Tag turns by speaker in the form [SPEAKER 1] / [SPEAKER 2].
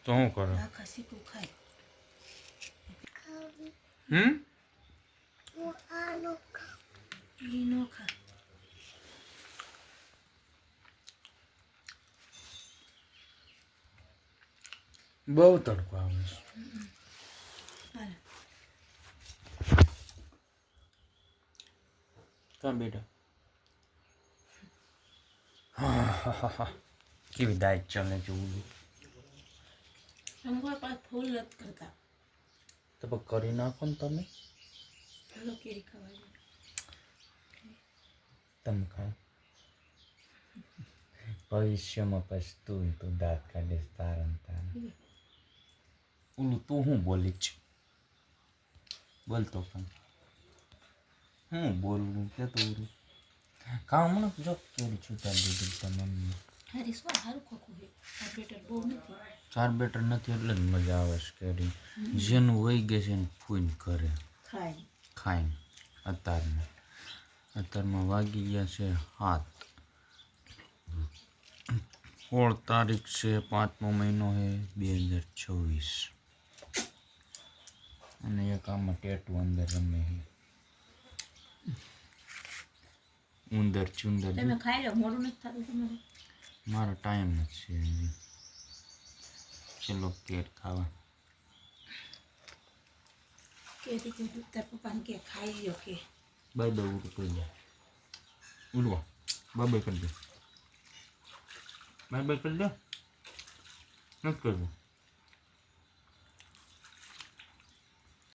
[SPEAKER 1] તો શું કરો?
[SPEAKER 2] આખા સીકું ખાય. ઈ નો ખાય.
[SPEAKER 1] બહુ તડકો આવે છે.
[SPEAKER 2] હાલે.
[SPEAKER 1] ક્યાં બેટા? હા કેવી ડાયટ ચાલે છે ઓલી?
[SPEAKER 2] અમારા પાસે ફૂલ નથી કરતા.
[SPEAKER 1] તો પણ કરી નાખો ને તમે.
[SPEAKER 2] ચાલો કેરી ખાવા જાય.
[SPEAKER 1] તમે ખાઓ. ભવિષ્યમાં પછતું તું દાંત કાઢીશ તારા તારા. ઓલું તું હું બોલી જ બોલતો પણ હું બોલવું કે તો ઓલું કામ ન જો કેરી છૂટા દીધી તમને.
[SPEAKER 2] હારી સ્વા હારું ખોખું છે. આ બેટર બહુ નથી.
[SPEAKER 1] ચાર બેટર નથી એટલે જ મજા આવે છે કેરી. જેનું વહી ગયું છે ને ફૂઈને ઘરે
[SPEAKER 2] ખાય.
[SPEAKER 1] ખાઈને અત્યારમાં વાગી ગયા છે 7. 16 તારીખ છે 5મો મહિનો છે 2026 અને એક આમાં ટેટુ અંદર રમે છે. ઉંદર ચુંદર
[SPEAKER 2] તમે ખાઈ લો મોડું નથી થતું તમારે.
[SPEAKER 1] મારો ટાઈમ નથી છે ચલો કેક ખાવા.
[SPEAKER 2] કેરી કીધું તાર પપ્પાને કે ખાઈ લ્યો કે.
[SPEAKER 1] બાય બાય ઉડું કરી દે ઉડવા બાય બાય કરી દે બાય બાય કરી દે નથી કરવું.